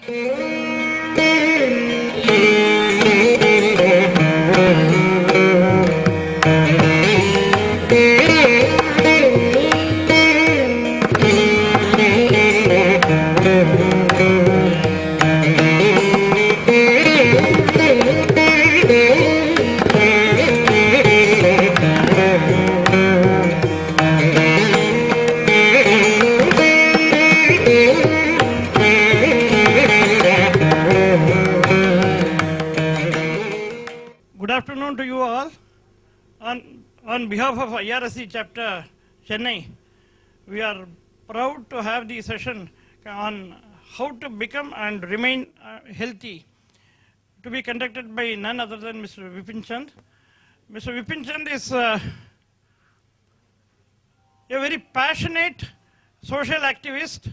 Good afternoon to you all. On behalf of IRSC chapter Chennai, we are proud to have the session on how to become and remain healthy, to be conducted by none other than Mr. Vipin Chand. Mr. Vipin Chand is a very passionate social activist.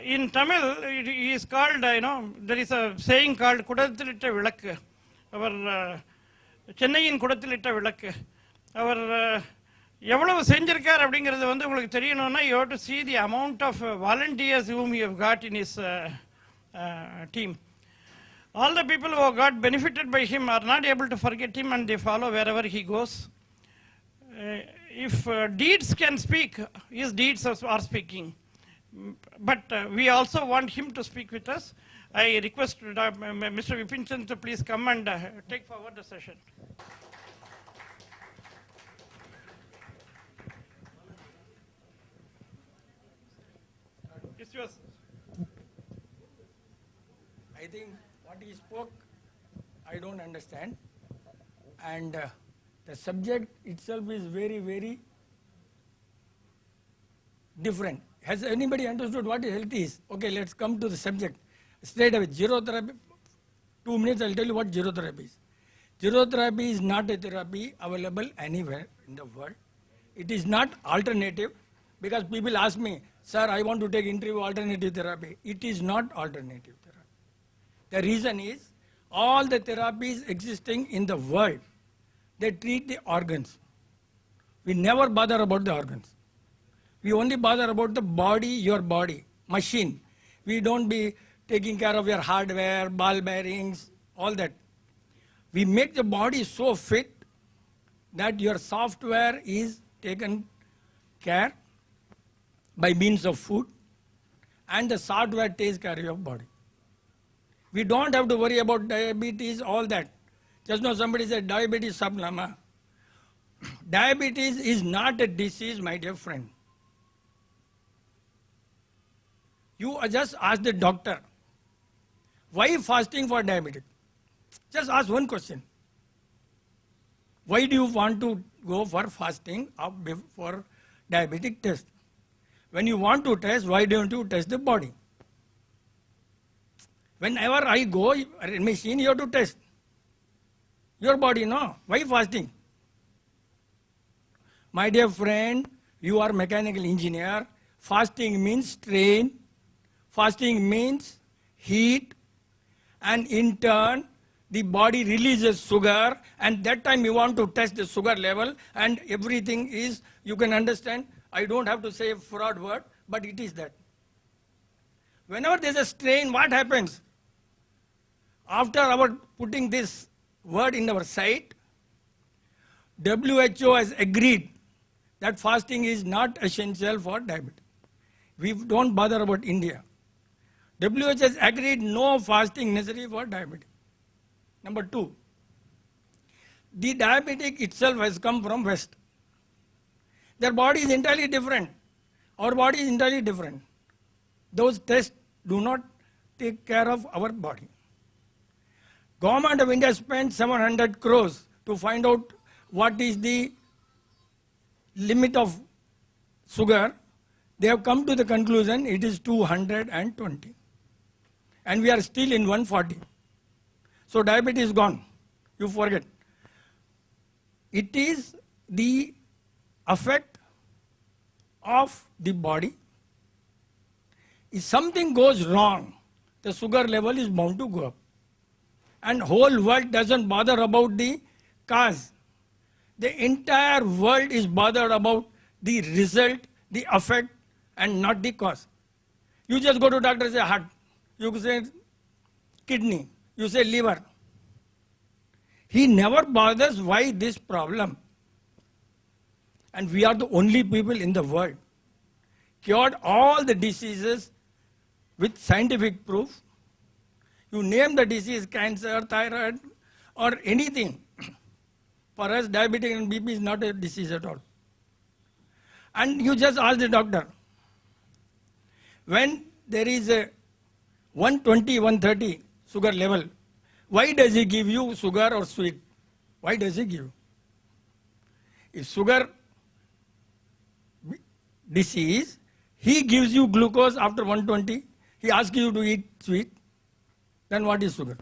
In Tamil, he is called, there is a saying called Kudathilitta Vilakku. Our Chennaiயின் குடத்திலிட்ட விளக்கு. அவர் எவ்வளவு செஞ்சிருக்கார் அப்படிங்கிறது வந்து உங்களுக்கு தெரியணும்னா you have to see the amount of volunteers whom he have got in his team. All the people who have got benefited by him are not able to forget him and they follow wherever he goes. If deeds can speak, his deeds are speaking. But we also want him to speak with us. I request Mr. Vipin Chand to please come and take forward the session. It's yours. I think what he spoke, I don't understand. And the subject itself is very, very different. Has anybody understood what health is? Okay, let's come to the subject. Straight away, zero therapy. 2 minutes, I'll tell you what zero therapy is. Zero therapy is not a therapy available anywhere in the world. It is not alternative, because people ask me, sir, I want to take interview alternative therapy. It is not alternative therapy. The reason is, all the therapies existing in the world, they treat the organs. We never bother about the organs. We only bother about the body, your body, machine. We don't be taking care of your hardware, ball bearings, all that. We make the body so fit that your software is taken care by means of food, and the software takes care of your body. We don't have to worry about diabetes, all that. Just now somebody said diabetes sublama. Diabetes is not a disease, my dear friend. You just ask the doctor, why fasting for diabetic? Just ask one question. Why do you want to go for fasting for diabetic test? When you want to test, why don't you test the body? Whenever I go in machine, you have to test your body, no? Why fasting? My dear friend, you are mechanical engineer. Fasting means strain. Fasting means heat, and in turn, the body releases sugar, and that time you want to test the sugar level, and everything is, you can understand, I don't have to say a fraud word, but it is that. Whenever there's a strain, what happens? After our putting this word in our sight, WHO has agreed that fasting is not essential for diabetes. We don't bother about India. WHO has agreed no fasting necessary for diabetes. Number 2, the diabetic itself has come from West. Their body is entirely different. Our body is entirely different. Those tests do not take care of our body. Government of India spent 700 crores to find out what is the limit of sugar. They have come to the conclusion it is 220. And we are still in 140. So diabetes is gone. You forget. It is the effect of the body. If something goes wrong, the sugar level is bound to go up. And whole world doesn't bother about the cause. The entire world is bothered about the result, the effect, and not the cause. You just go to doctor, say heart. You say kidney. You say liver. He never bothers why this problem. And we are the only people in the world cured all the diseases with scientific proof. You name the disease, cancer, thyroid, or anything. For us, diabetes and BP is not a disease at all. And you just ask the doctor, when there is a 120, 130 sugar level, why does he give you sugar or sweet? Why does he give? If sugar disease, he gives you glucose after 120, he asks you to eat sweet, then what is sugar?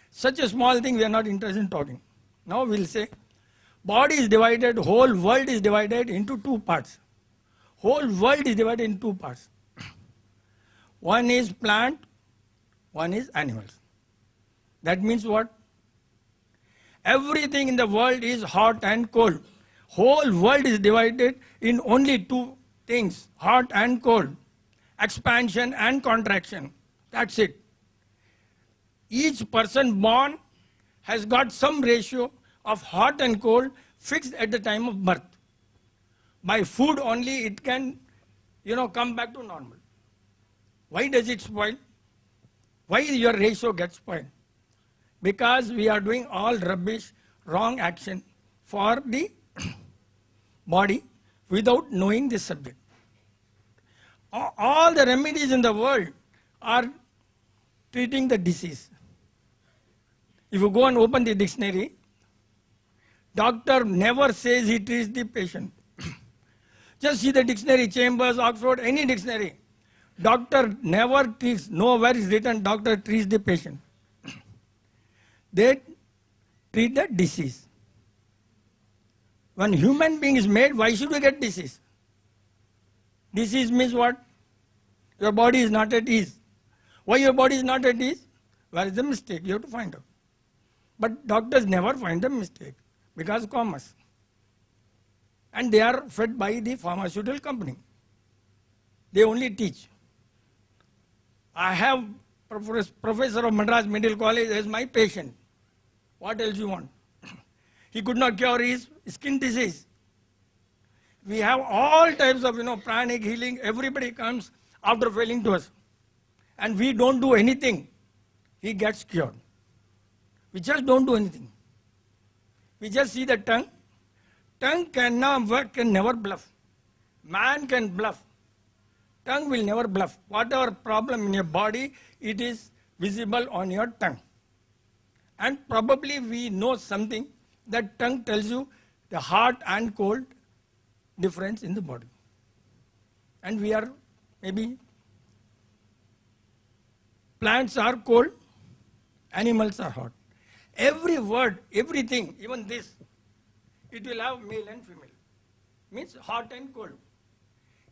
Such a small thing we are not interested in talking. Now we'll say, body is divided, whole world is divided into two parts. Whole world is divided into two parts. One is plant, one is animals. That means what? Everything in the world is hot and cold. Whole world is divided in only two things, hot and cold. Expansion and contraction. That's it. Each person born has got some ratio of hot and cold fixed at the time of birth. By food only it can, come back to normal. Why does it spoil? Why your ratio gets spoiled? Because we are doing all rubbish, wrong action for the body without knowing this subject. All the remedies in the world are treating the disease. If you go and open the dictionary, doctor never says he treats the patient. Just see the dictionary, Chambers, Oxford, any dictionary. Doctor never treats, nowhere is written doctor treats the patient. They treat the disease. When human being is made, why should we get disease? Disease means what? Your body is not at ease. Why your body is not at ease? Where is the mistake? You have to find out. But doctors never find the mistake because of commerce. And they are fed by the pharmaceutical company. They only teach. I have professor of Madras Medical College as my patient. What else you want? He could not cure his skin disease. We have all types of pranic healing. Everybody comes after failing to us. And we don't do anything. He gets cured. We just don't do anything. We just see the tongue. Tongue can never bluff. Man can bluff. Tongue will never bluff. Whatever problem in your body, it is visible on your tongue. And probably we know something that tongue tells you the hot and cold difference in the body. And we are maybe, plants are cold, animals are hot. Every word, everything, even this, it will have male and female. Means hot and cold.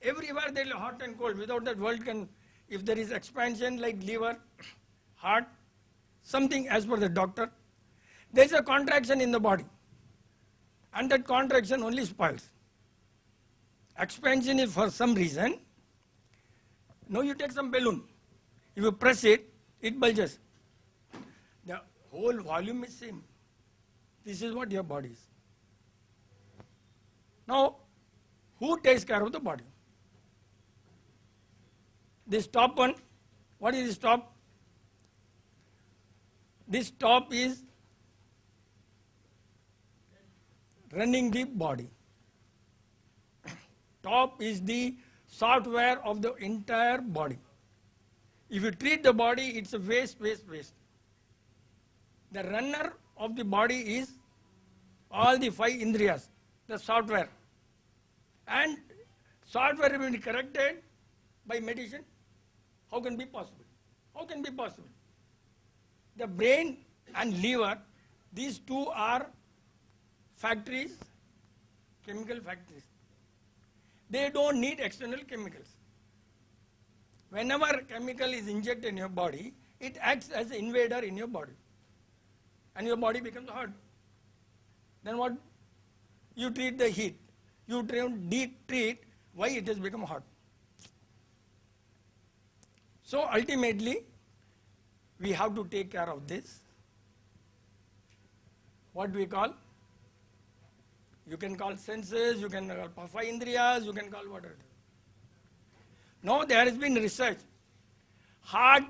Everywhere there is hot and cold. Without that world can, if there is expansion like liver, heart, something as per the doctor, there is a contraction in the body. And that contraction only spoils. Expansion is for some reason. Now you take some balloon. If you press it, it bulges. The whole volume is same. This is what your body is. Now, who takes care of the body? This top one, what is this top? This top is running the body. Top is the software of the entire body. If you treat the body, it's a waste. The runner of the body is all the 5 indriyas, the software. And software will be corrected by meditation. How can be possible? How can be possible? The brain and liver, these two are factories, chemical factories. They don't need external chemicals. Whenever chemical is injected in your body, it acts as an invader in your body. And your body becomes hot. Then what? You treat the heat. You treat why it has become hot. So ultimately, we have to take care of this. What we call, you can call senses, you can call Pathindriyas, you can call whatever. Now there has been research. Heart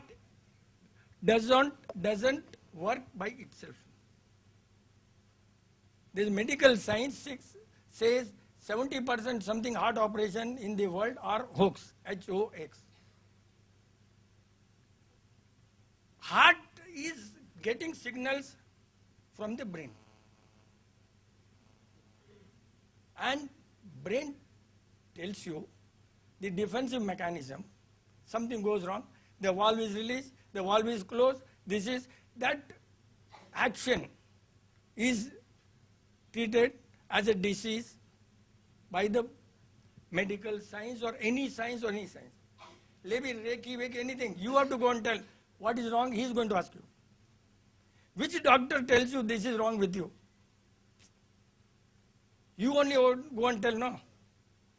doesn't work by itself. This medical science says 70% something heart operation in the world are hoax, H-O-X. Heart is getting signals from the brain. And brain tells you the defensive mechanism. Something goes wrong, the valve is released, the valve is closed. That action is treated as a disease by the medical science or any science. Maybe Reiki, anything. You have to go and tell what is wrong, he is going to ask you. Which doctor tells you this is wrong with you? You only go and tell no.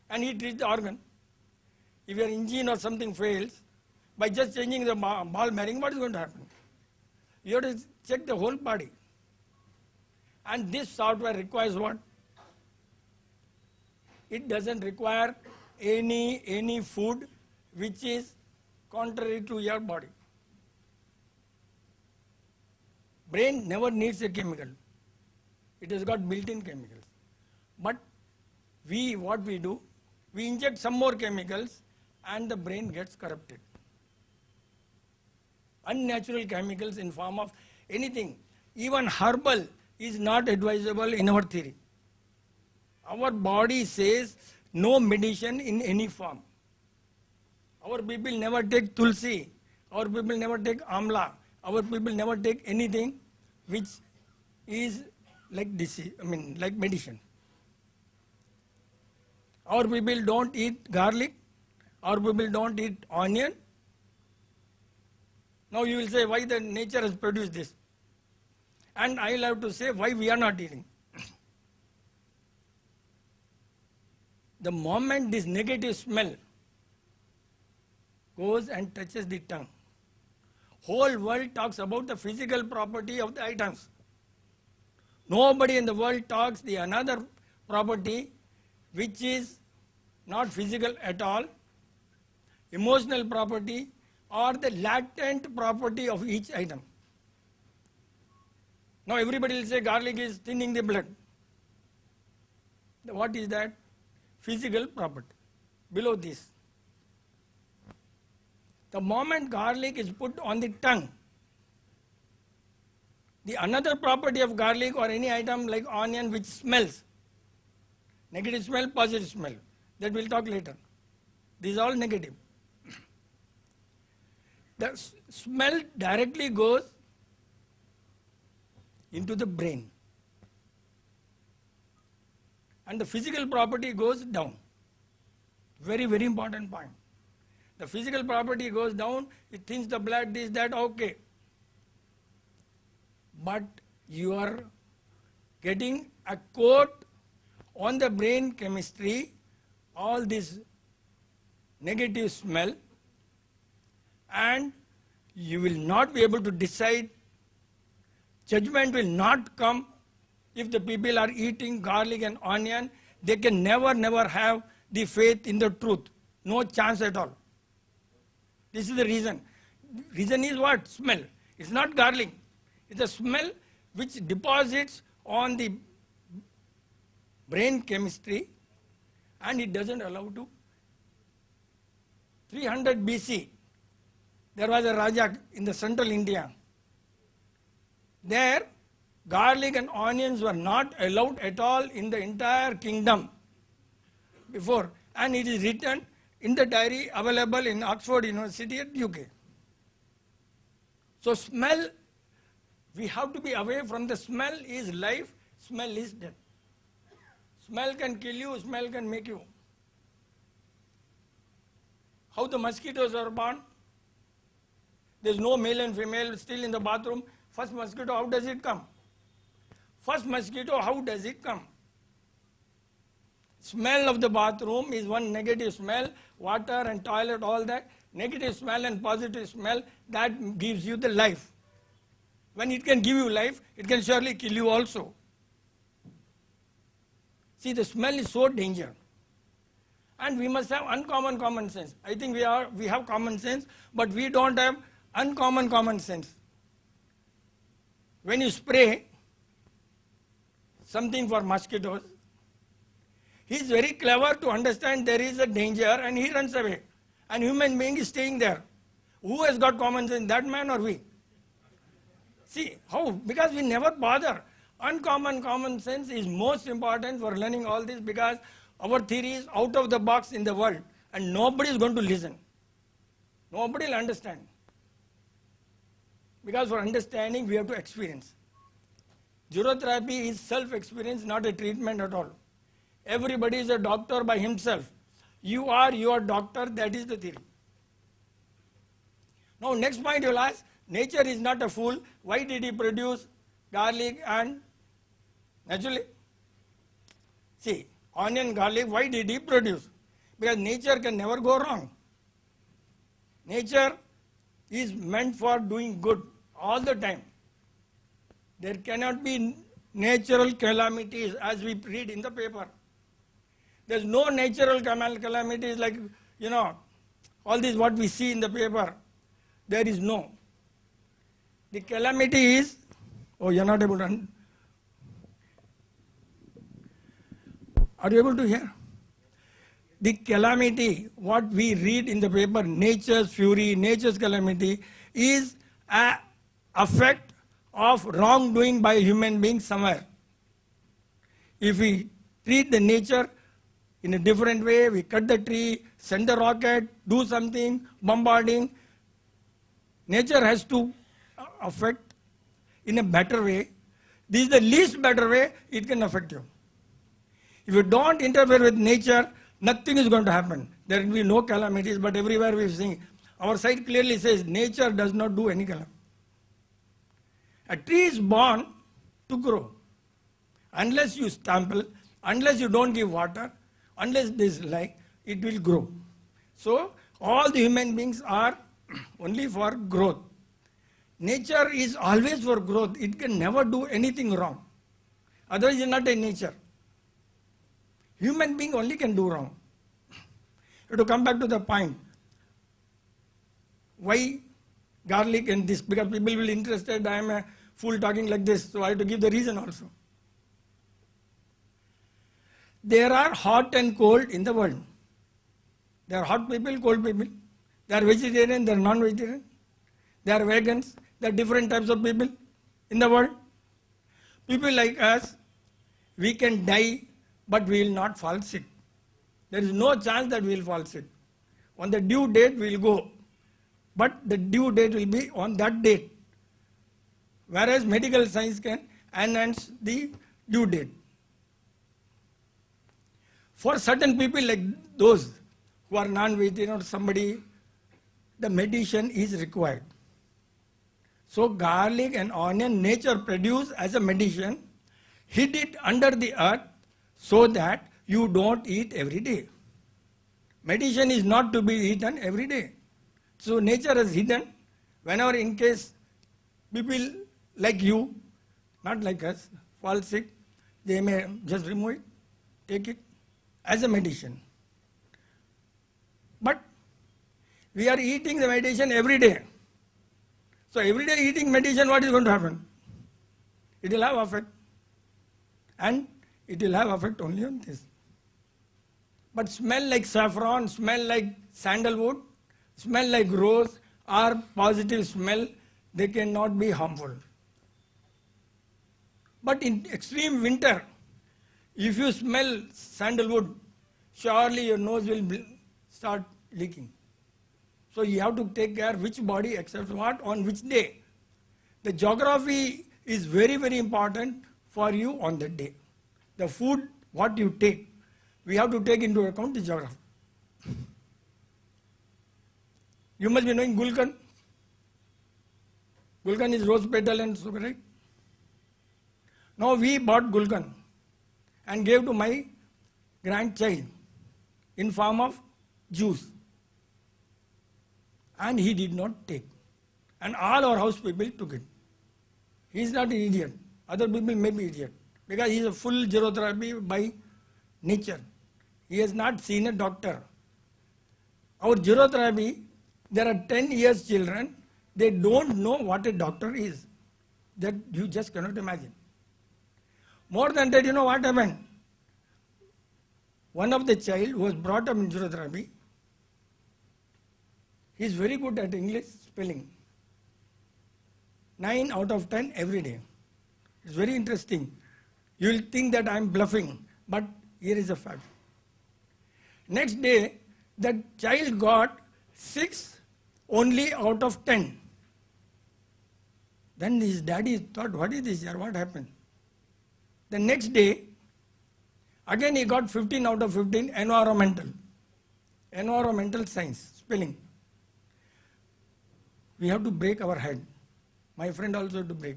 And he treats the organ. If your engine or something fails, by just changing the ball bearing, what is going to happen? You have to check the whole body. And this software requires what? It doesn't require any food which is contrary to your body. Brain never needs a chemical. It has got built-in chemicals. But what we do, we inject some more chemicals and the brain gets corrupted. Unnatural chemicals in form of anything, even herbal, is not advisable in our theory. Our body says no medicine in any form. Our people never take tulsi, our people never take amla, our people never take anything which is like disease, like medicine. Our people don't eat garlic, our people don't eat onion. Now you will say why the nature has produced this. And I will have to say why we are not eating. The moment this negative smell goes and touches the tongue, whole world talks about the physical property of the items. Nobody in the world talks the another property which is not physical at all, emotional property or the latent property of each item. Now everybody will say garlic is thinning the blood. What is that? Physical property. Below this. The moment garlic is put on the tongue, the another property of garlic or any item like onion which smells, negative smell, positive smell, that we'll talk later. This is all negative. The smell directly goes into the brain. And the physical property goes down. Very, very important point. The physical property goes down, it thins the blood, this, that, okay. But you are getting a coat on the brain chemistry, all this negative smell, and you will not be able to decide. Judgment will not come. If the people are eating garlic and onion, they can never have the faith in the truth. No chance at all. This is the reason. Reason is what? Smell. It's not garlic. It's a smell which deposits on the brain chemistry and it doesn't allow to. 300 BC, there was a Raja in the central India. There, garlic and onions were not allowed at all in the entire kingdom before, and it is written in the diary available in Oxford University at UK. So smell, we have to be away from the smell is life, smell is death. Smell can kill you, smell can make you. How the mosquitoes are born? There's no male and female still in the bathroom. First mosquito, how does it come? First mosquito, how does it come? Smell of the bathroom is one negative smell, water and toilet, all that. negative smell and positive smell, that gives you the life. When it can give you life, it can surely kill you also. See, the smell is so dangerous. And we must have uncommon common sense. I think we have common sense, but we don't have uncommon common sense. When you spray something for mosquitoes, he is very clever to understand there is a danger and he runs away. And human being is staying there. Who has got common sense, that man or we? See, how? Because we never bother. Uncommon common sense is most important for learning all this, because our theory is out of the box in the world and nobody is going to listen. Nobody will understand. Because for understanding we have to experience. Zero therapy is self-experience, not a treatment at all. Everybody is a doctor by himself. You are your doctor, that is the theory. Now next point you will ask, nature is not a fool. Why did he produce garlic and naturally? See, onion, garlic, why did he produce? Because nature can never go wrong. Nature is meant for doing good all the time. There cannot be natural calamities as we read in the paper. There's no natural calamities like, all this what we see in the paper. There is no. The calamity is, oh, you're not able to, are you able to hear? The calamity, what we read in the paper, nature's fury, nature's calamity, is an effect of wrongdoing by human beings somewhere. If we treat the nature in a different way, we cut the tree, send the rocket, do something, bombarding, nature has to affect in a better way. This is the least better way it can affect you. If you don't interfere with nature, nothing is going to happen. There will be no calamities, but everywhere we see. Our side clearly says nature does not do any calamity. A tree is born to grow. Unless you stample, unless you don't give water, unless there is light, it will grow. So all the human beings are only for growth. Nature is always for growth. It can never do anything wrong. Otherwise, it's not a nature. Human being only can do wrong. To come back to the point, why garlic and this? Because people will be interested, I am a fool talking like this, so I have to give the reason also. There are hot and cold in the world. There are hot people, cold people. There are vegetarian, there are non-vegetarian. There are vegans, there are different types of people in the world. People like us, we can die, but we will not fall sick. There is no chance that we will fall sick. On the due date, we will go. But the due date will be on that date. Whereas medical science can enhance the due date. For certain people like those who are non-vegetarian or somebody, the medicine is required. So garlic and onion nature produce as a medicine, hid it under the earth so that you don't eat every day. Medicine is not to be eaten every day. So nature has hidden, whenever in case people like you, not like us, fall sick, they may just remove it, take it as a medicine. But we are eating the medicine every day. So every day eating medicine, what is going to happen? It will have effect. And it will have effect only on this. But smell like saffron, smell like sandalwood, smell like rose are positive smell, they cannot be harmful. But in extreme winter, if you smell sandalwood, surely your nose will start leaking. So you have to take care which body accepts what on which day. The geography is very, very important for you on that day. The food, what you take, we have to take into account the geography. You must be knowing gulkan. Gulkan is rose petal and sugar, right? Now we bought gulkan and gave to my grandchild in form of juice. And he did not take. And all our house people took it. He is not an idiot. Other people may be idiot. Because he is a full gerotherapy by nature. He has not seen a doctor. Our gerotherapy, there are 10 years children, they don't know what a doctor is. That you just cannot imagine. More than that, you know what happened? One of the child who was brought up in gerotherapy, he is very good at English spelling. 9 out of 10 every day. It's very interesting. You will think that I am bluffing, but here is a fact. Next day, that child got 6 only out of 10. Then his daddy thought, what is this here? What happened? The next day, again he got 15 out of 15 environmental science, spelling. We have to break our head. My friend also had to break.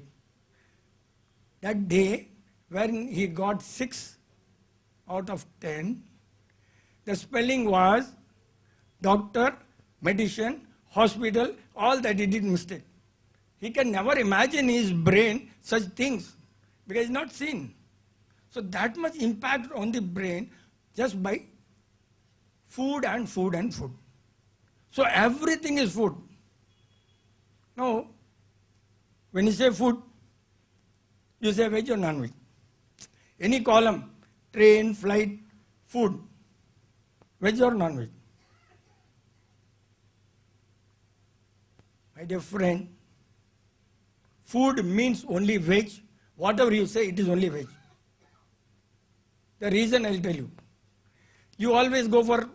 That day, when he got 6 out of 10, the spelling was doctor, medicine, hospital, all that he did mistake. He can never imagine in his brain such things because it's not seen. So that much impact on the brain just by food and food and food. So everything is food. Now, when you say food, you say veg or non-veg. Any column, train, flight, food, veg or non-veg. My dear friend, food means only veg. Whatever you say, it is only veg. The reason I'll tell you. You always go for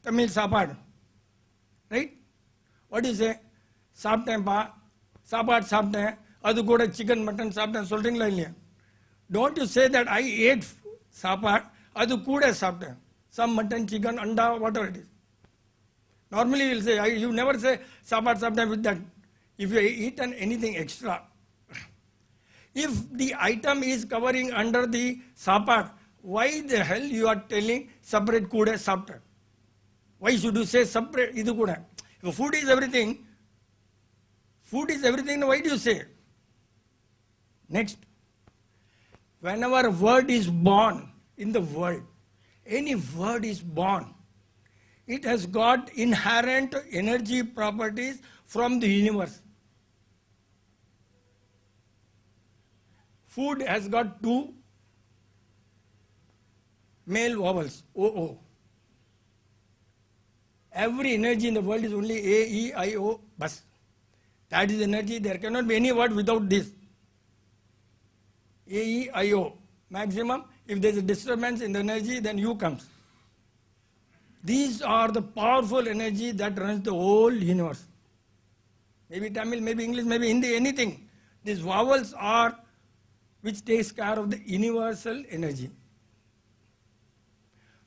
Tamil sapad, right? What do you say? Sapten pa, sapad sapten, adu kuda chicken, mutton sapten, solringa illaya. Don't you say that I ate sapad, adu kuda sapten. Some mutton, chicken, anda, whatever it is. Normally you will say, you never say sapad sapten with that. If you eaten anything extra, if the item is covering under the sapad, why the hell you are telling separate kuda sapten? Why should you say separate idu kuda? If food is everything, why do you say? Next, whenever a word is born in the world, any word is born, it has got inherent energy properties from the universe. Food has got 2 male vowels, O-O. Every energy in the world is only A, E, I, O, bas. That is energy. There cannot be any word without this. A, E, I, O. Maximum. If there is a disturbance in the energy, then U comes. These are the powerful energy that runs the whole universe. Maybe Tamil, maybe English, maybe Hindi, anything. These vowels are which takes care of the universal energy.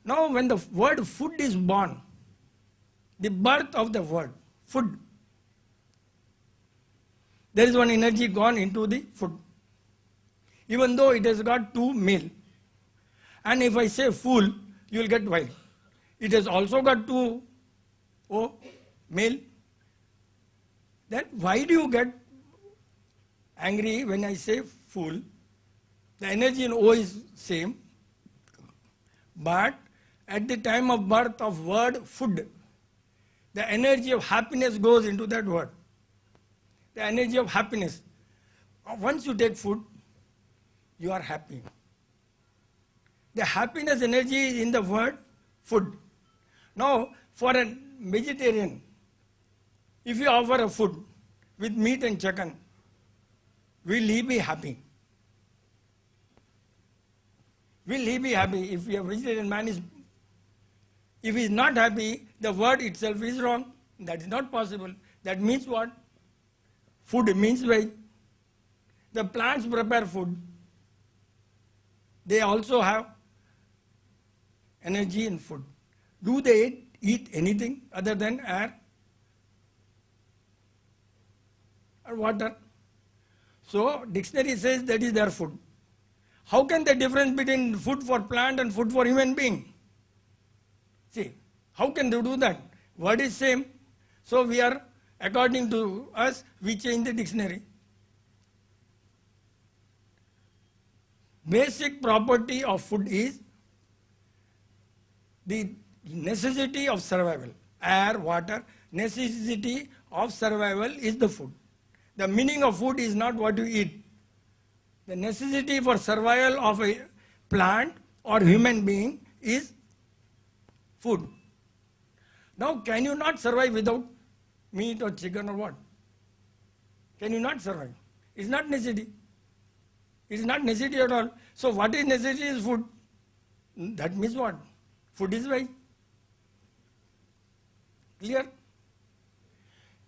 Now when the word food is born, the birth of the word, food, there is one energy gone into the food. Even though it has got 2 male. And if I say fool, you will get wild. It has also got 2 O, male. Then why do you get angry when I say fool? The energy in O is same. But at the time of birth of word food, the energy of happiness goes into that word. The energy of happiness. Once you take food, you are happy. The happiness energy is in the word food. Now, for a vegetarian, if you offer a food with meat and chicken, will he be happy? Will he be happy if a vegetarian man is, if he is not happy, the word itself is wrong. That is not possible. That means what? Food means veg. The plants prepare food. They also have energy in food. Do they eat anything other than air or water? So dictionary says that is their food. How can the difference between food for plant and food for human being? See, how can they do that? Word is same. So we are, according to us, we change the dictionary. Basic property of food is the necessity of survival. Air, water, necessity of survival is the food. The meaning of food is not what you eat. The necessity for survival of a plant or human being is food. Now, can you not survive without meat or chicken or what? Can you not survive? It's not necessity. It's not necessity at all. So what is necessity is food. That means what? Food is right. Clear?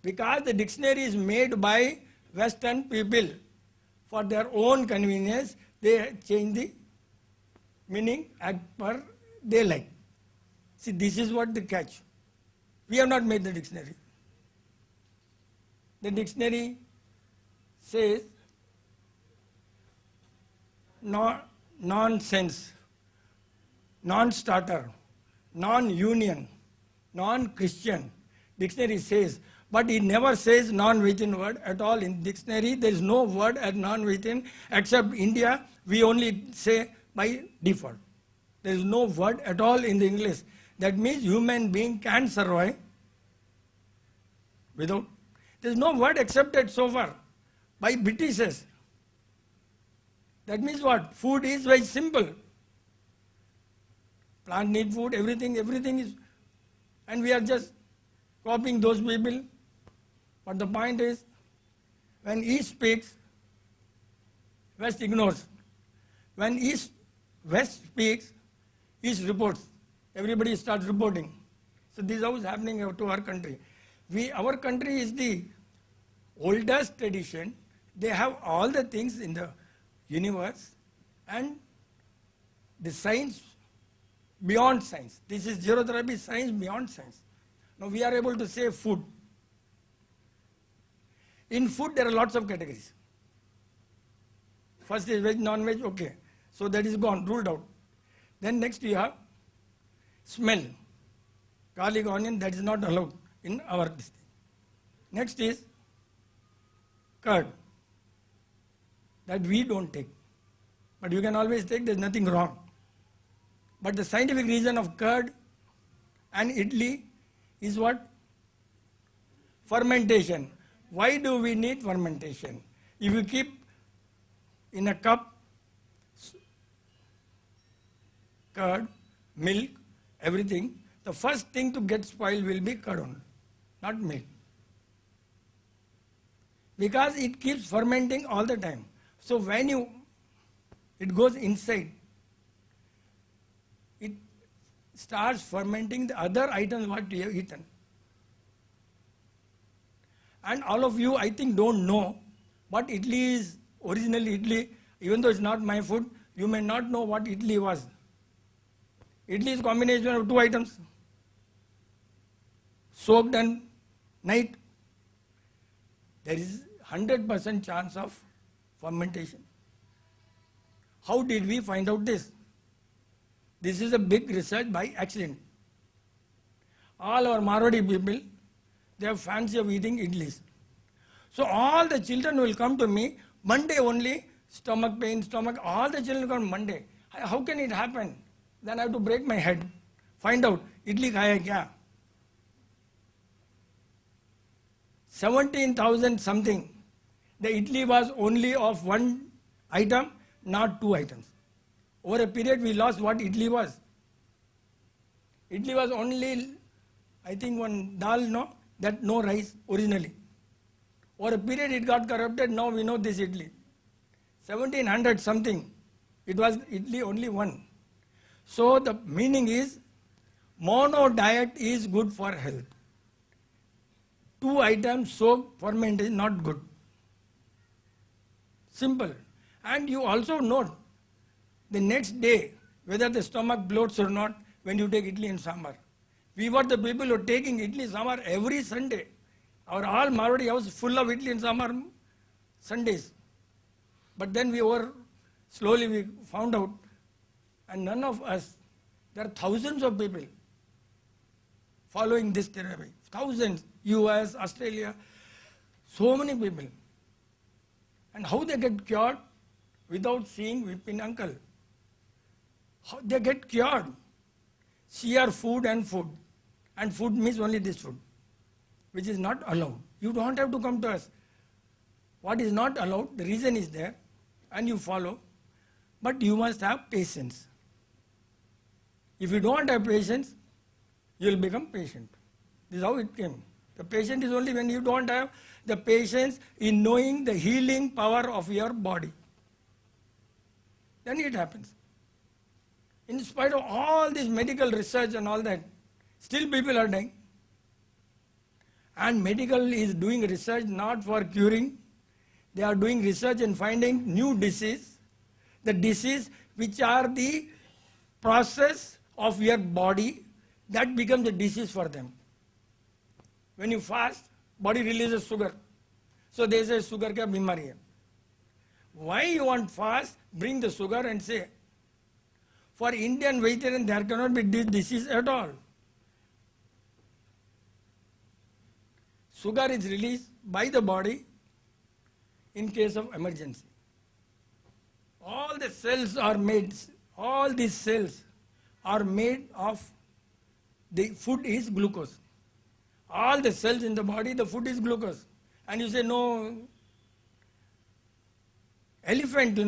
Because the dictionary is made by Western people for their own convenience, they change the meaning as per they like. See, this is what the catch. We have not made the dictionary. The dictionary says nonsense, non-starter, non-union, non-Christian. Dictionary says, but it never says non-Vegetarian word at all in dictionary. There is no word as non-Vegetarian except India. We only say by default. There is no word at all in the English. That means human being can survive without. There is no word accepted so far by Britishers. That means what? Food is very simple. Plant need food, everything is, and we are just copying those people. But the point is, when East speaks, West ignores. When West speaks, East reports. Everybody starts reporting. So this is how it's happening to our country. Our country is the oldest tradition. They have all the things in the universe and the science beyond science. This is zero therapy, science beyond science. Now we are able to say food. In food there are lots of categories. First is veg, non-veg, okay. So that is gone, ruled out. Then next you have smell. Garlic, onion, that is not allowed in our district. Next is curd. That we don't take. But you can always take, there is nothing wrong. But the scientific reason of curd and idli is what? Fermentation. Why do we need fermentation? If you keep in a cup curd, milk, everything, the first thing to get spoiled will be curd only, not milk. Because it keeps fermenting all the time. So when it goes inside, it starts fermenting the other items what you have eaten. And all of you, I think, don't know what idli is. Originally idli, even though it's not my food, you may not know what idli was. Idli is a combination of two items, soaked and night. There is 100% chance of fermentation. How did we find out this? This is a big research by accident. All our Marwadi people, they have fancy of eating idlis. So all the children will come to me, Monday only, stomach pain, all the children come Monday. How can it happen? Then I have to break my head, find out, idli khaya kya? 17,000 something. The idli was only of one item, not two items. Over a period we lost what idli was. Idli was only, I think, one dal, no rice originally. Over a period it got corrupted, now we know this idli. 1700 something, it was idli only one. So the meaning is, mono diet is good for health. Two items soaked, ferment is not good. Simple. And you also note the next day whether the stomach bloats or not when you take idli and sambar. We were the people who were taking idli sambar every Sunday. Our all Marwadi house full of idli and sambar Sundays. But then slowly we found out, and none of us, there are thousands of people following this therapy. Thousands. US, Australia, so many people. And how they get cured without seeing Vipin uncle? How they get cured? Sheer food and food. And food means only this food, which is not allowed. You don't have to come to us. What is not allowed, the reason is there, and you follow. But you must have patience. If you don't have patience, you will become patient. This is how it came. The patient is only when you don't have the patience in knowing the healing power of your body. Then it happens. In spite of all this medical research and all that, still people are dying. And medical is doing research not for curing. They are doing research and finding new disease. The disease which are the process of your body that becomes a disease for them. When you fast, body releases sugar. So they say sugar ka bimari hai. Why you want fast? Bring the sugar and say, for Indian vegetarian there cannot be this disease at all. Sugar is released by the body in case of emergency. All the cells are made, all these cells are made of, the food is glucose. All the cells in the body, the food is glucose. And you say, no, elephant,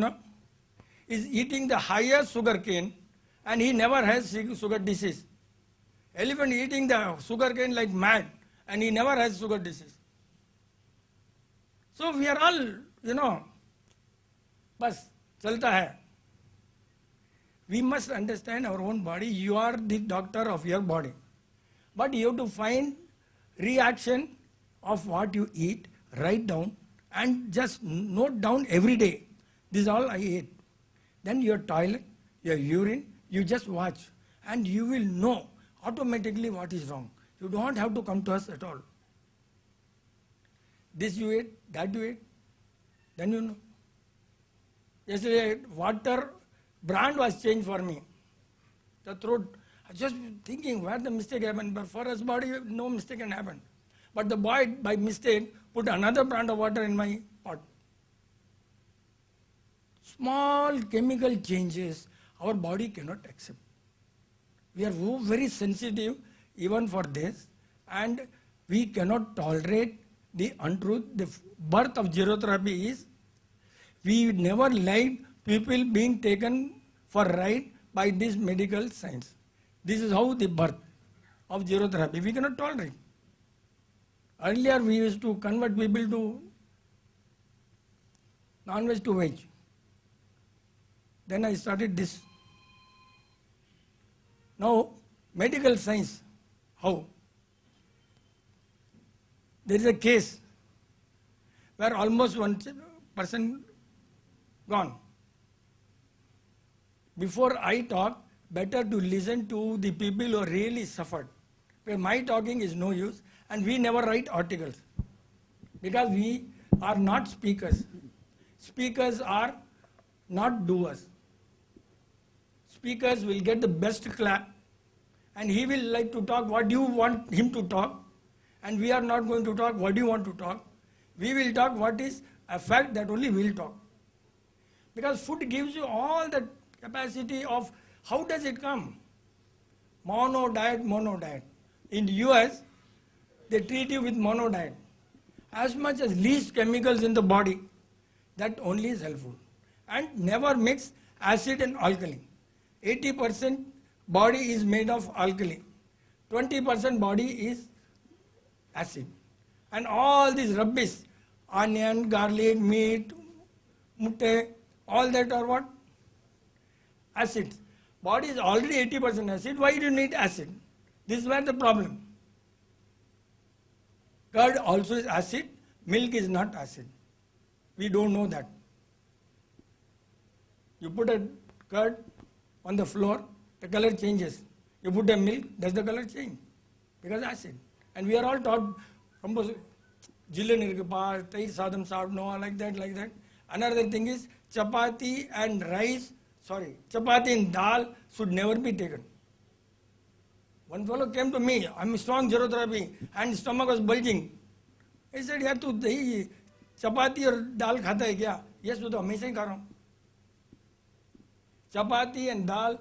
is eating the highest sugar cane and he never has sugar disease. Elephant eating the sugar cane like mad and he never has sugar disease. So we are all, bas, chalta hai. We must understand our own body. You are the doctor of your body. But you have to find reaction of what you eat, write down, and just note down every day. This is all I ate. Then your toilet, your urine, you just watch. And you will know automatically what is wrong. You don't have to come to us at all. This you ate, that you ate, then you know. Yesterday, water brand was changed for me. The throat, I was just thinking where the mistake happened. But for us body, no mistake can happen. But the boy, by mistake, put another brand of water in my pot. Small chemical changes, our body cannot accept. We are very sensitive even for this, and we cannot tolerate the untruth. The birth of gerotherapy is, we never liked people being taken for ride by this medical science. This is how the birth of gerotherapy. We cannot tolerate. Earlier we used to convert people to non-veg to veg. Then I started this. Now, medical science, how? There is a case where almost one person gone. Before I talk, better to listen to the people who really suffered. Because my talking is no use, and we never write articles. Because we are not speakers. Speakers are not doers. Speakers will get the best clap, and he will like to talk what you want him to talk, and we are not going to talk what you want to talk. We will talk what is a fact that only we will talk. Because food gives you all the capacity of how does it come? Mono diet, mono diet. In the US, they treat you with mono diet. As much as least chemicals in the body, that only is helpful. And never mix acid and alkali. 80% body is made of alkali. 20% body is acid. And all this rubbish, onion, garlic, meat, mutte, all that are what? Acids. Body is already 80% acid. Why do you need acid? This is where the problem. Curd also is acid. Milk is not acid. We don't know that. You put a curd on the floor, the color changes. You put a milk, does the color change? Because acid. And we are all taught, like that. Another thing is, chapati and rice, chapati and dal should never be taken. One fellow came to me, I'm strong gerotherapy, and stomach was bulging. He said, यार तू दही चपाती और दाल खाता है क्या? Yes, वो तो हमेशा ही खा रहा हूँ. Chapati and dal.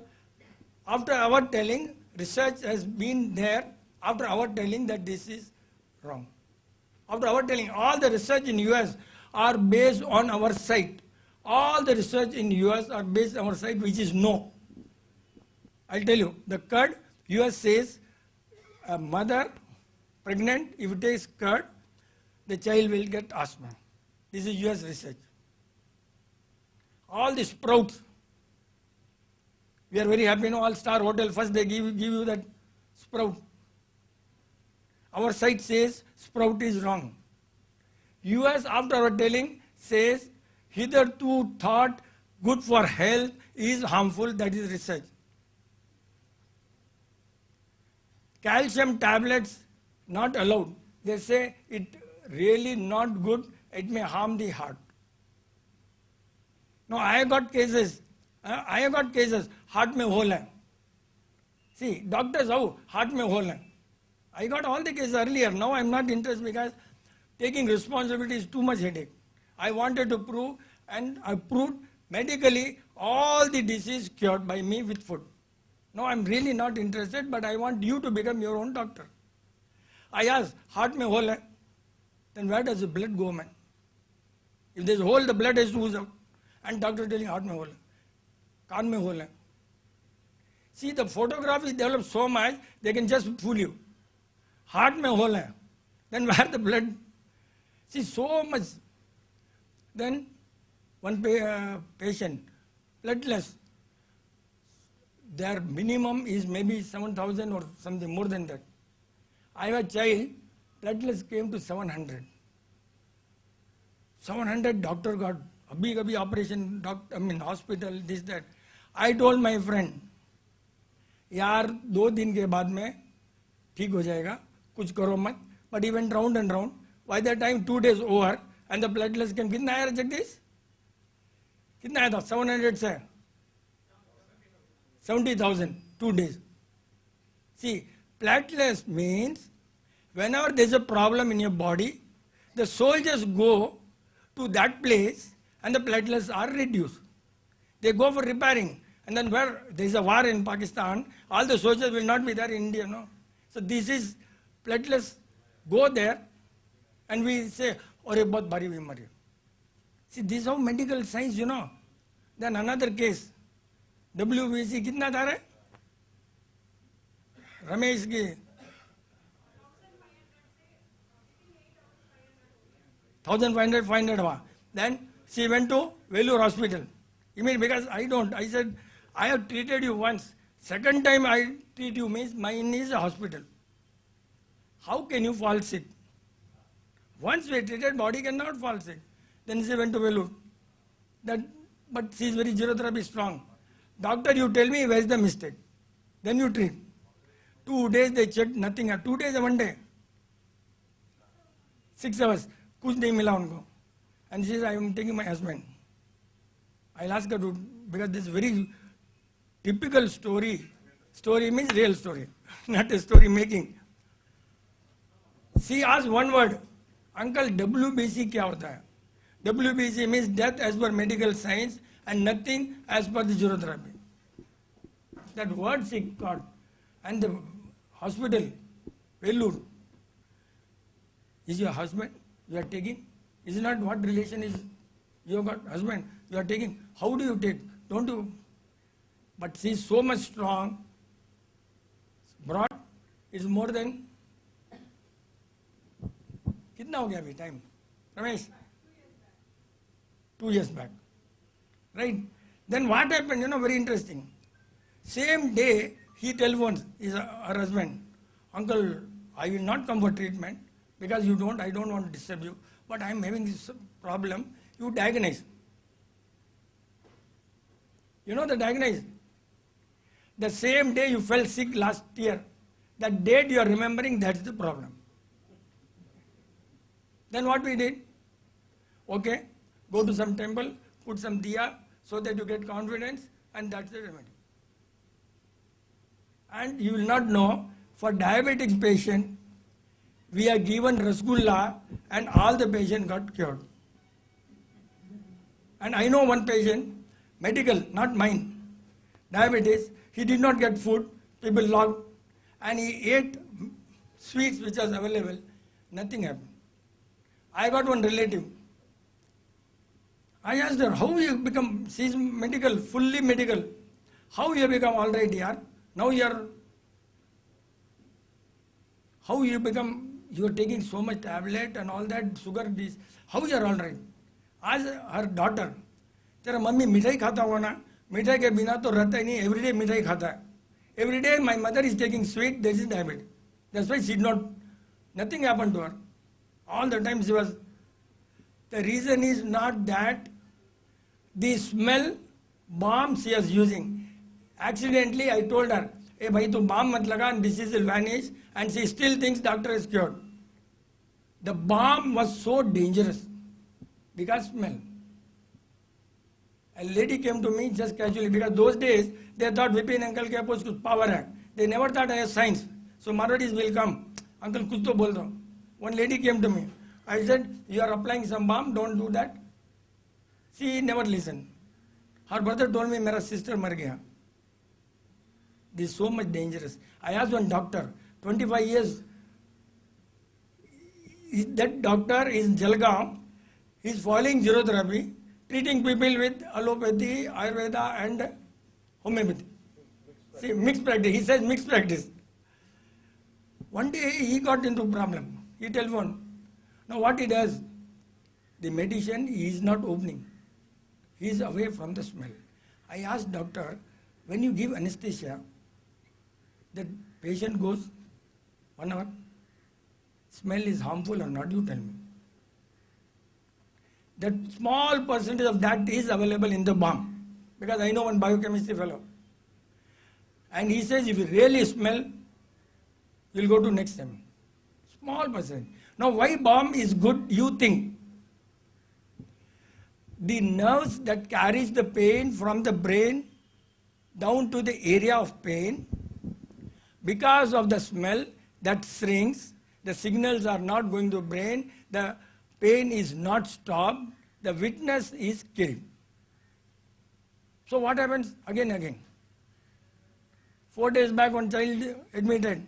After our telling, research has been there. After our telling that this is wrong. After our telling, all the research in US are based on our site. All the research in US are based on our site, which is no. I'll tell you, the curd, US says a mother pregnant, if it takes curd, the child will get asthma. This is US research. All the sprouts, we are very happy, all-star hotel, first they give you that sprout. Our site says sprout is wrong. US, after our telling, says hitherto thought good for health is harmful, that is research. Calcium tablets not allowed. They say it really not good, it may harm the heart. Now I got cases, heart में hole है. See, doctors how heart में hole है. I got all the cases earlier. Now I am not interested because taking responsibility is too much headache. I wanted to prove, and I proved medically all the disease cured by me with food. Now I am really not interested, but I want you to become your own doctor. I asked, heart में hole है, then where does the blood go, man? If there is a hole, the blood has to ooze out. And doctor telling heart में hole है, कान में hole है. See, the photograph is developed so much, they can just fool you. Heart में hole है, then where the blood? See, so much. Then one patient, bloodless, their minimum is maybe 7,000 or something more than that. I have a child, bloodless came to 700. 700 doctor got, abhi operation, hospital, this, that. I told my friend, यार 2 दिन के बाद में ठीक हो जाएगा, कुछ करो मत. But he went round and round. By that time 2 days over and the bloodless came. कितना आया Jagdish? कितना आया था? 700 से 70,000, 2 days. See, plateless means whenever there is a problem in your body, the soldiers go to that place and the platelets are reduced. They go for repairing. And then where there is a war in Pakistan, all the soldiers will not be there in India, no? So this is, platelets go there and we say, "Ore bahut bari bimari." See, this is how medical science, Then another case, WBC कितना था रे? रमेश की 1,500, 500 हुआ. Then she went to Vellore Hospital. Because I said, I have treated you once. Second time I treat you means mine is a hospital. How can you fall sick? Once we treated, body cannot fall sick. Then she went to Vellore. But she is very gerotherapy strong. Doctor, you tell me where is the mistake. Then you treat. 2 days they checked, nothing. 2 days or 1 day. 6 hours. कुछ नहीं मिला उनको. And she says, I am taking my husband. I'll ask her to, because this is very typical story. Story means real story, not a story making. She asked one word, Uncle, WBC क्या होता है? WBC means death as per medical science and nothing as per the gerotherapy. That word she got. And the hospital, Vellore, is your husband you are taking? Is it not what relation is you got husband you are taking? How do you take? Don't you? But she is so much strong. Broad is more than. कितना हो गया अभी time? Ramesh? 2 years back. Right? Then what happened? Very interesting. Same day he telephones her husband, Uncle, I will not come for treatment because I don't want to disturb you, but I am having this problem. You diagnose. The diagnosis. The same day you felt sick last year, that date you are remembering, that's the problem. Then what we did? Okay, go to some temple, put some diya so that you get confidence, and that's the remedy. And you will not know For diabetic patient, we are given Rasgulla and all the patient got cured. And I know one patient, medical, not mine, diabetes, he did not get food, people locked, and he ate sweets which was available, nothing happened. I got one relative. I asked her, how you become, she's medical, fully medical. How you become all right here? Now how you become, you are taking so much tablet and all that, sugar, this, how you are all right? Ask her daughter, तेरा mummy मिठाई खाता होगा ना, मिठाई के बिना तो रहता ही नहीं, everyday मिठाई खाता है. Every day my mother is taking sweet, there is diabetes. That's why she did not, nothing happened to her. All the time she was, the reason is not that the smell balm she was using. Accidentally I told her, hey bhai tu balm mat laga and disease will vanish, and she still thinks doctor is cured. The balm was so dangerous because smell. A lady came to me just casually because those days they thought Vipin uncle ke paas kuch power hai. They never thought I have science. So Marwadis will come. Uncle kuch to bol do. One lady came to me. I said, you are applying some balm, don't do that. She never listened. Her brother told me, mera sister mar gaya. This is so much dangerous. I asked one doctor, 25 years, that doctor is in Jalgaon, he is following zero therapy, treating people with allopathy, Ayurveda and homeopathy. See, mixed practice. He says mixed practice. One day he got into problem. He telephoned. Now what he does? The medicine he is not opening. He is away from the smell. I asked doctor, when you give anesthesia, the patient goes 1 hour. Smell is harmful or not, you tell me. That small percentage of that is available in the balm. Because I know one biochemistry fellow. And he says if you really smell, you'll go to next time. Small percent. Now why balm is good, you think? The nerves that carries the pain from the brain down to the area of pain, because of the smell that shrinks, the signals are not going to brain, the pain is not stopped, the witness is killed. So what happens? Again. 4 days back one child admitted,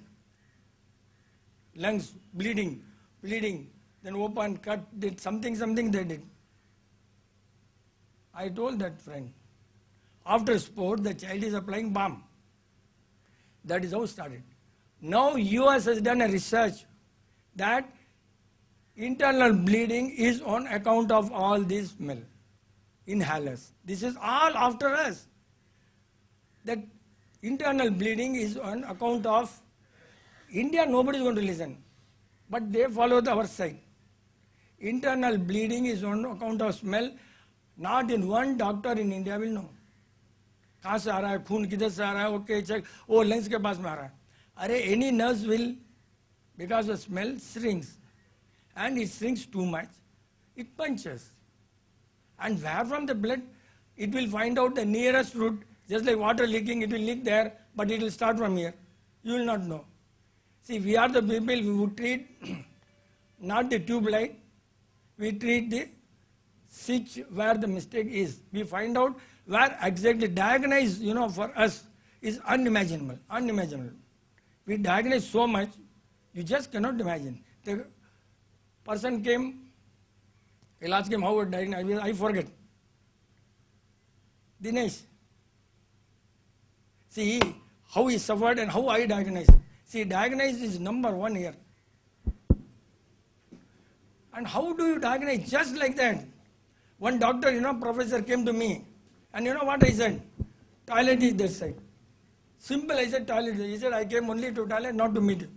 lungs bleeding, then open, cut, did something they did. I told that friend, after sport the child is applying balm. That is how it started. Now US has done a research that internal bleeding is on account of all these smell, inhalers. This is all after us. That internal bleeding is on account of India, nobody is going to listen. But they follow our side. Internal bleeding is on account of smell. Not in one doctor in India will know. कहाँ से आ रहा है, खून किधर से आ रहा है, okay, check, oh, lungs के पास में आ रहा है. अरे, any nurse will, because of smell, shrinks. And it shrinks too much, it punches. And where from the blood, it will find out the nearest route, just like water leaking, it will leak there, but it will start from here. You will not know. See, we are the people who treat not the tube light, we treat the switch where the mistake is. We find out where exactly diagnose, for us is unimaginable. We diagnose so much, you just cannot imagine. The person came, I'll ask him how to diagnose, I forget. Dinesh, see how he suffered and how I diagnose. See, diagnosis is number one here. And how do you diagnose? Just like that. One doctor, professor came to me, and you know what I said? Toilet is this side. Simple, I said toilet. He said, I came only to toilet, not to meet you.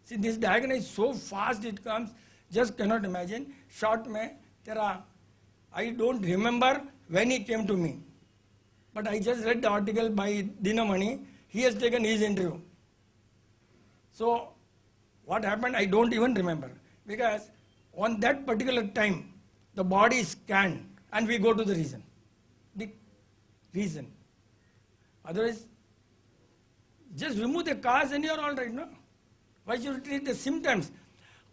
See, this diagnosis so fast it comes, just cannot imagine. Short mein, I don't remember when he came to me. But I just read the article by Dinamani. He has taken his interview. So, what happened, I don't even remember. Because on that particular time, the body is scanned and we go to the reason. The reason. Otherwise, Just remove the cause and you're all right, no? Why should you treat the symptoms?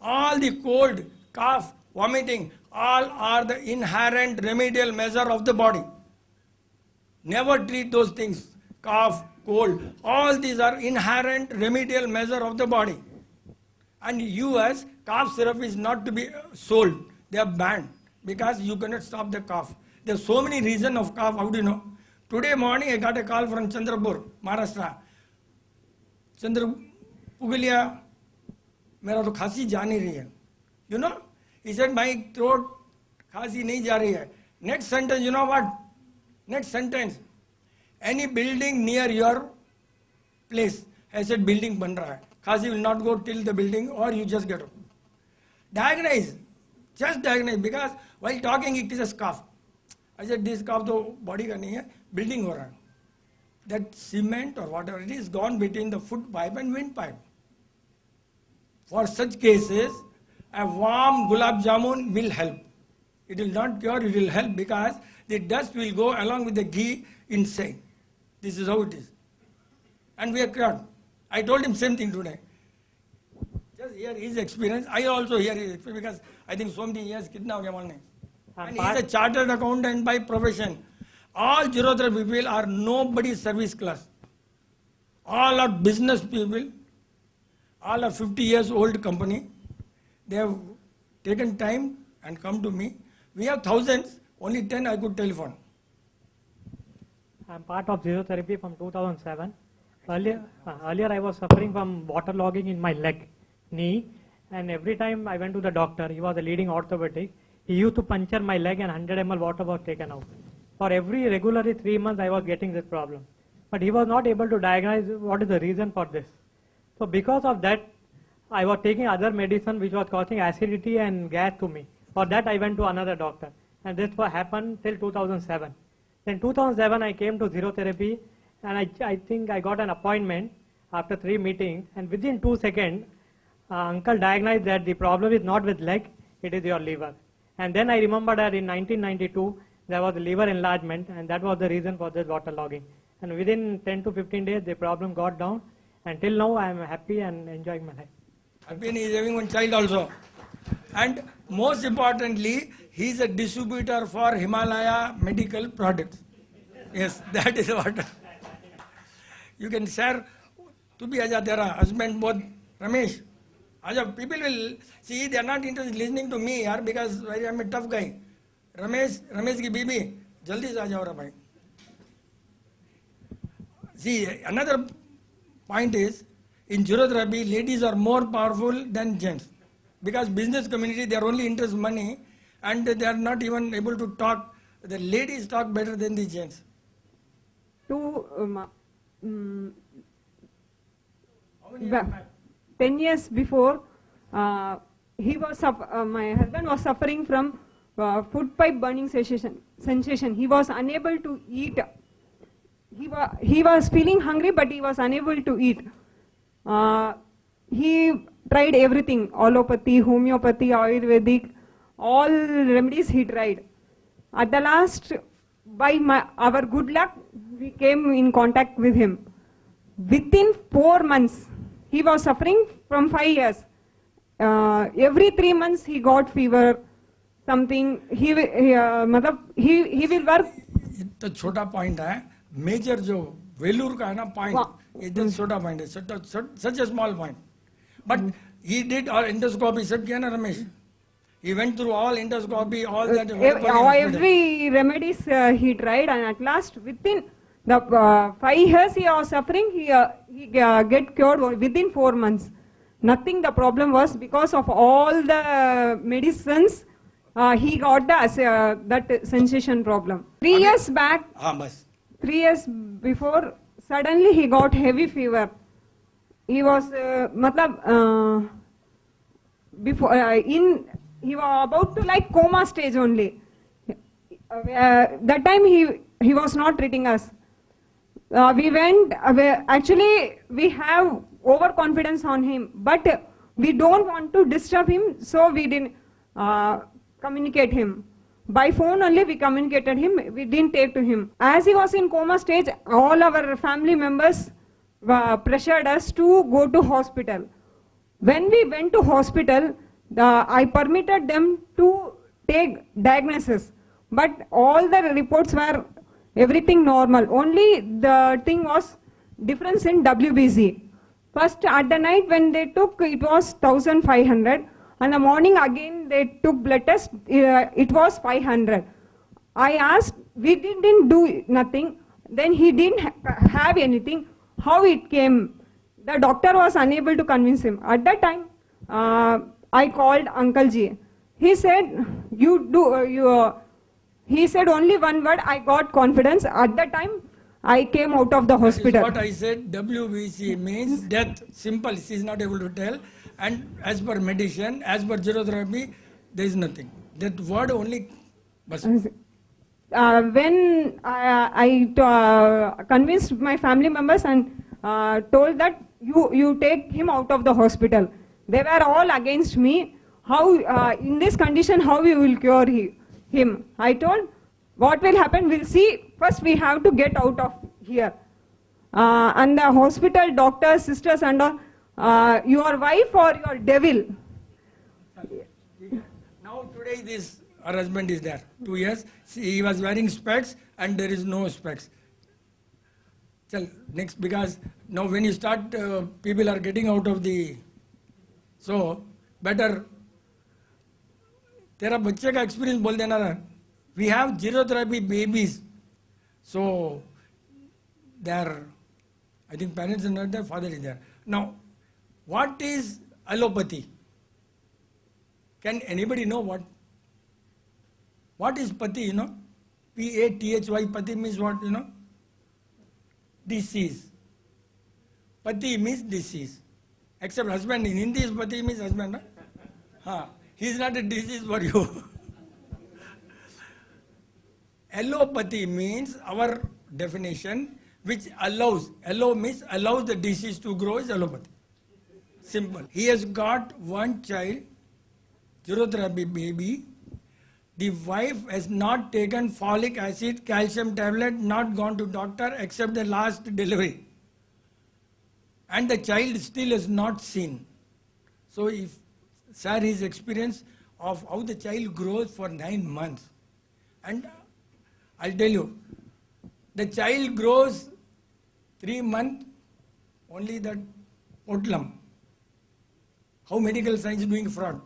All the cold, cough, vomiting, all are the inherent remedial measure of the body. Never treat those things. Cough, cold, all these are inherent remedial measure of the body. And US, cough syrup is not to be sold. They are banned because you cannot stop the cough. There are so many reasons of cough, how do you know? Today morning I got a call from Chandrapur, Maharashtra. Chandra Pugalia, मेरा तो खांसी जा नहीं रही है. You know? He said my throat खांसी नहीं जा रही है. Next sentence, you know what? Next sentence. Any building near your place. I said building बन रहा है. खांसी will not go till the building or you just get up. Diagnose. Just diagnose because while talking it is a cough. I said this cough तो body का नहीं है, building हो रहा है. That cement or whatever it is gone between the foot pipe and windpipe. For such cases, a warm gulab jamun will help. It will not cure, it will help because the dust will go along with the ghee inside. This is how it is. And we are cured. I told him same thing today. Just hear his experience. I also hear his experience because I think so many years kitna ho gaya malne. And he is a chartered accountant by profession. All gerotherapy people are nobody's service class. All are business people. All are 50 years old company. They have taken time and come to me. We have thousands, only 10 I could telephone. I'm part of physiotherapy from 2007. Earlier I was suffering from waterlogging in my leg, knee, and every time I went to the doctor, he was a leading orthopedic, he used to puncture my leg and 100 ml water was taken out. For every regularly 3 months I was getting this problem. But he was not able to diagnose what is the reason for this. So because of that, I was taking other medicine which was causing acidity and gas to me. For that I went to another doctor. And this happened till 2007. Then 2007 I came to zero therapy and I think I got an appointment after 3 meetings, and within 2 seconds, uncle diagnosed that the problem is not with leg, it is your liver. And then I remember that in 1992, there was liver enlargement, and that was the reason for this waterlogging. And within 10 to 15 days, the problem got down, and till now I am happy and enjoying my life. Happy, and he is having one child also. And most importantly, he is a distributor for Himalaya medical products. Yes, that is what. You can share. Tu bhi aja tera husband both Ramesh. Aja, people will see they are not interested listening to me yaar, because I am a tough guy. Ramesh ki bibi, jaldi se aa jao ra bhai. See, another point is, in gerotherapy, ladies are more powerful than gents. Because business community, they are only interested in money, and they are not even able to talk. The ladies talk better than the gents. 10 years before, my husband was suffering from food pipe burning sensation. He was unable to eat. He was feeling hungry, but he was unable to eat. He tried everything: allopathy, homeopathy, Ayurvedic, all remedies he tried. At the last, by our good luck, we came in contact with him. Within 4 months, he was suffering from 5 years. Every 3 months he got fever, something. He will work. तो छोटा point है. Major जो वेलूर का है ना point, ये just छोटा point है. Such a small point. But he did all endoscopy. सब किया ना Ramesh? He went through all endoscopy, all that. Every remedies he tried, and at last, within the 5 years he was suffering, he get cured within 4 months. Nothing. The problem was because of all the medicines. He got that sensation problem. 3 years back. 3 years before, suddenly he got heavy fever. He was he was about to like coma stage only. That time he was not treating us. We went, actually we have overconfidence on him, but we don't want to disturb him, so we didn't communicate him. By phone only we communicated him, we didn't take to him. As he was in coma stage, all our family members pressured us to go to hospital. When we went to hospital, I permitted them to take diagnosis, but all the reports were everything normal. Only the thing was difference in WBC. First at the night when they took, it was 1500, and the morning again they took blood test, it was 500. I asked, we didn't do nothing, then he didn't have anything, how it came? The doctor was unable to convince him. At that time, I called Uncle Ji. He said, he said only one word, I got confidence. At that time, I came out of the hospital. That is what I said, WBC means death, simple, she is not able to tell. And as per medicine, as per gerotherapy, there is nothing. That word only. When I convinced my family members and told that you take him out of the hospital. They were all against me. How, in this condition, how we will cure him? I told, what will happen, we'll see. First we have to get out of here. And the hospital doctors, sisters and all, your wife or your devil. Now today her husband is there, 2 years. He was wearing specs and there is no specs. Chal, next, because now when you start, people are getting out of the, so better, तेरा बच्चे का experience बोल देना ना. We have gerotherapy babies, so their, I think parents are not there, father is there. Now, what is allopathy? Can anybody know what? What is pati, you know? P-A-T-H-Y, pati means what, you know? Disease. Pati means disease. Except husband, in Hindi, pati means husband. Huh? He is not a disease for you. Allopathy means our definition, which allows, allow means allows the disease to grow, is allopathy. Simple. He has got one child, gerotherapy baby. The wife has not taken folic acid, calcium tablet, not gone to doctor except the last delivery. And the child still is not seen. So if sir, his experience of how the child grows for 9 months. And I'll tell you, the child grows 3 months, only that potlam. How medical science is doing fraud.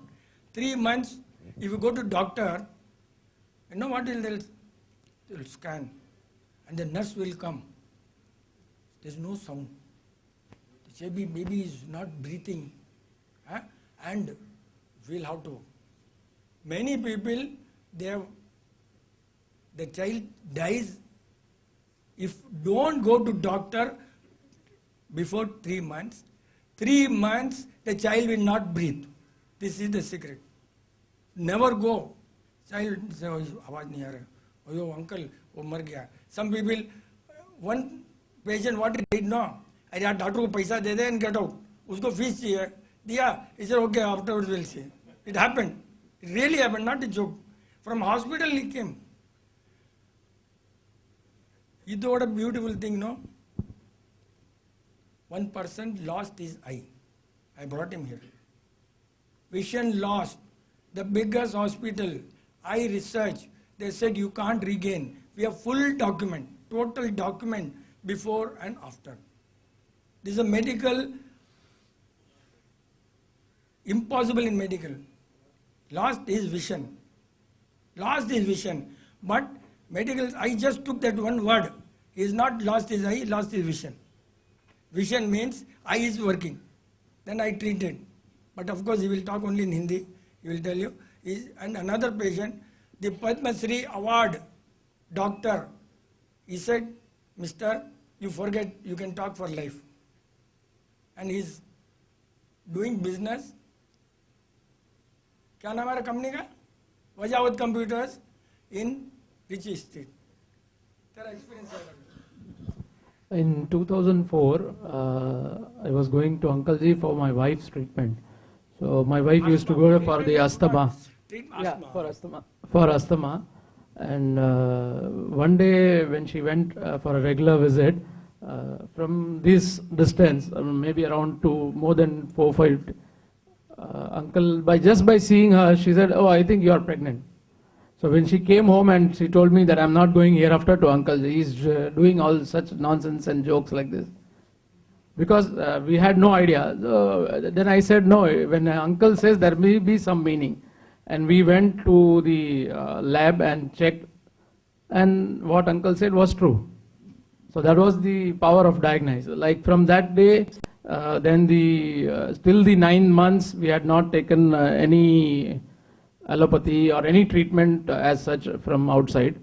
3 months, if you go to doctor, you know what they'll scan, and the nurse will come. There's no sound. The baby is not breathing, and we'll have to. Many people, the child dies if don't go to doctor before 3 months. 3 months, the child will not breathe. This is the secret. Never go. Child says, आवाज नहीं आ रहा. Oh, uncle, वो मर गया. Some people, one patient, what he did, no. अरे यार doctor को पैसा दे दे and get out. उसको फीस चाहिए. दिया. He said, okay, afterwards we'll see. It happened. It really happened, not a joke. From hospital he came. You know what a beautiful thing, no? One person lost his eye. I brought him here. Vision lost. The biggest hospital, eye research, they said you can't regain. We have full document, total document before and after. This is a medical, impossible in medical. Lost his vision. Lost his vision. But medical, I just took that one word. He is not lost his eye, he lost his vision. Vision means eye is working. Then I treated. But of course he will talk only in Hindi. He will tell you. And another patient, the Padma Shri Award doctor, he said, Mister, you forget, you can talk for life. And he's doing business. क्या नाम है company का? वजावत computers in Richi Street. तेरा experience है? In 2004, I was going to Uncle Ji for my wife's treatment. So my wife used to go for the asthma. Yeah, for asthma. And one day when she went for a regular visit, From this distance, maybe around more than 4-5, uncle, just by seeing her, she said, "Oh, I think you are pregnant." So when she came home and she told me that I'm not going hereafter to uncle, he's doing all such nonsense and jokes like this. Because we had no idea. So then I said, no, when uncle says there may be some meaning. And we went to the lab and checked, and what uncle said was true. So that was the power of diagnosis. Like from that day, then till the 9 months, we had not taken any allopathy or any treatment as such from outside.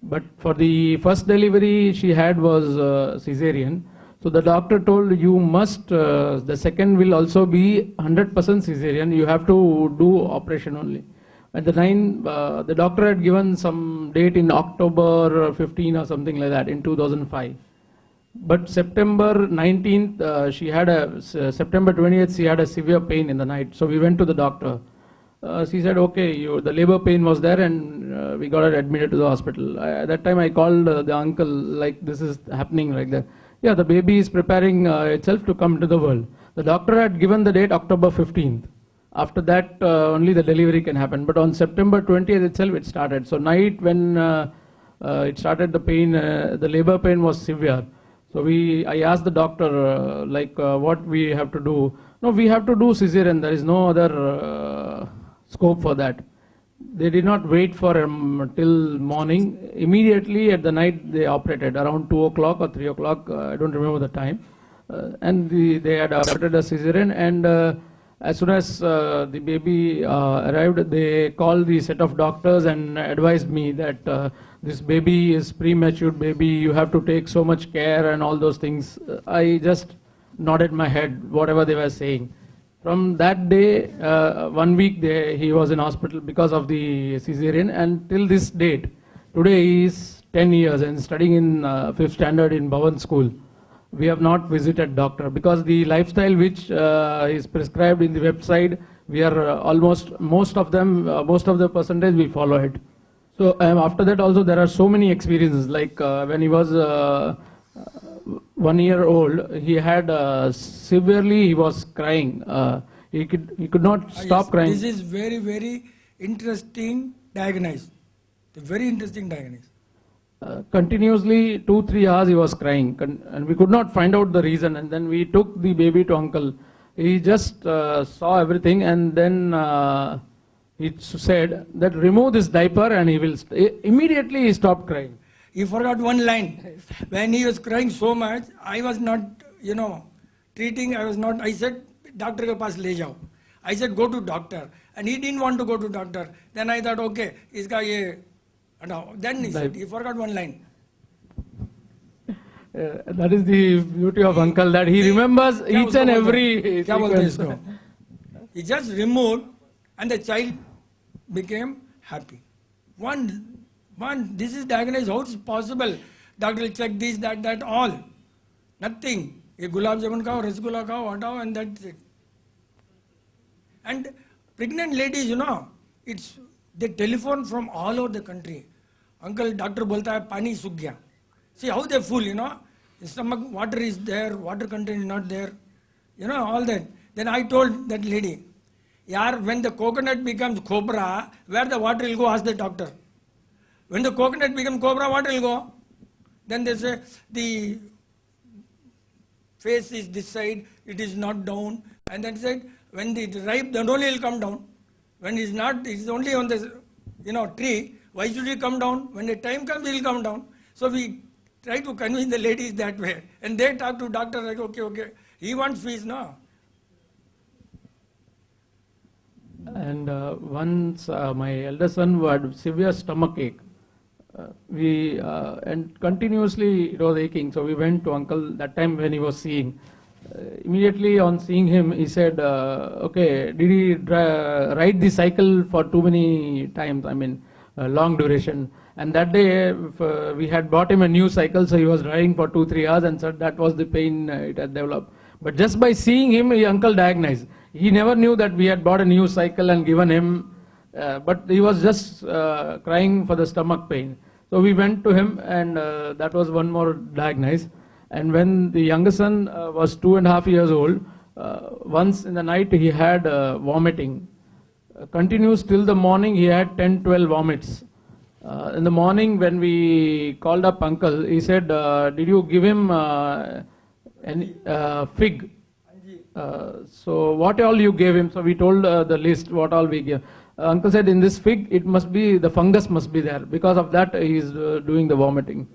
But for the first delivery she had was cesarean. So the doctor told, you must, the second will also be 100% cesarean. You have to do operation only. At the doctor had given some date in October 15 or something like that in 2005. But September 19th, September 20th, she had a severe pain in the night. So we went to the doctor. She said, okay, the labor pain was there, and we got her admitted to the hospital. At that time I called the uncle, like, this is happening like that. Yeah, the baby is preparing itself to come to the world. The doctor had given the date October 15th. After that, only the delivery can happen. But on September 20th itself, it started. So night when it started, the pain, the labor pain was severe. So I asked the doctor, what we have to do. No, we have to do cesarean. There is no other scope for that. They did not wait for till morning. Immediately at the night they operated around 2 o'clock or 3 o'clock. I don't remember the time. And they had operated a cesarean. And as soon as the baby arrived, they called the set of doctors and advised me that this baby is premature baby. You have to take so much care and all those things. I just nodded my head, whatever they were saying. From that day, 1 week he was in hospital because of the cesarean, and till this date, today he is 10 years and studying in 5th standard in Bhavan School. We have not visited doctor because the lifestyle which is prescribed in the website, we are most of the percentage we follow it. So after that also there are so many experiences, like when he was 1 year old, he had he was crying. He could not stop crying. This is very, very interesting diagnosis. Very interesting diagnosis. Continuously 2-3 hours he was crying, and we could not find out the reason. And then we took the baby to uncle. He just saw everything, and then he said that remove this diaper and he will. Immediately he stopped crying. He forgot one line. When he was crying so much, I was not, treating. I said, doctor ke paas le jao. I said, go to doctor. And he didn't want to go to doctor. Then I thought, okay, iska ye. Then he said, he forgot one line. That is the beauty of uncle, that he remembers each and every sequence. He just removed, and the child became happy. This is diagnosed. How is possible? Doctor will check this, that, all. Nothing. A gulab jamun khao, rasgulla khao, hatao, and that's it. And pregnant ladies, they telephone from all over the country. Uncle, doctor bolta hai, pani sukh gaya. See how they fool, stomach water is there, water content is not there. All that. Then I told that lady, when the coconut becomes cobra, where the water will go, ask the doctor. When the coconut becomes cobra, water will go. Then they say, the face is this side, it is not down. And then said, when it is ripe, then only it will come down. When it is not, it is only on the tree. Why should it come down? When the time comes, it will come down. So we try to convince the ladies that way. And they talk to doctor like, okay. He wants fees, no? And once my elder son had severe stomach ache. And continuously it was aching. So we went to uncle that time when he was seeing. Immediately on seeing him, he said, okay, did he ride the cycle for too many times? Long duration. And that day we had bought him a new cycle, so he was riding for 2-3 hours, and said that was the pain it had developed. But just by seeing him, uncle diagnosed. He never knew that we had bought a new cycle and given him, but he was just crying for the stomach pain. So we went to him, and that was one more diagnosis. And when the younger son was 2.5 years old, once in the night he had vomiting. Continues till the morning, he had 10-12 vomits. In the morning when we called up uncle, he said, did you give him any fig? So what all you gave him? So we told the list what all we gave. Uncle said, in this fig, it must be, the fungus must be there. Because of that, he is doing the vomiting.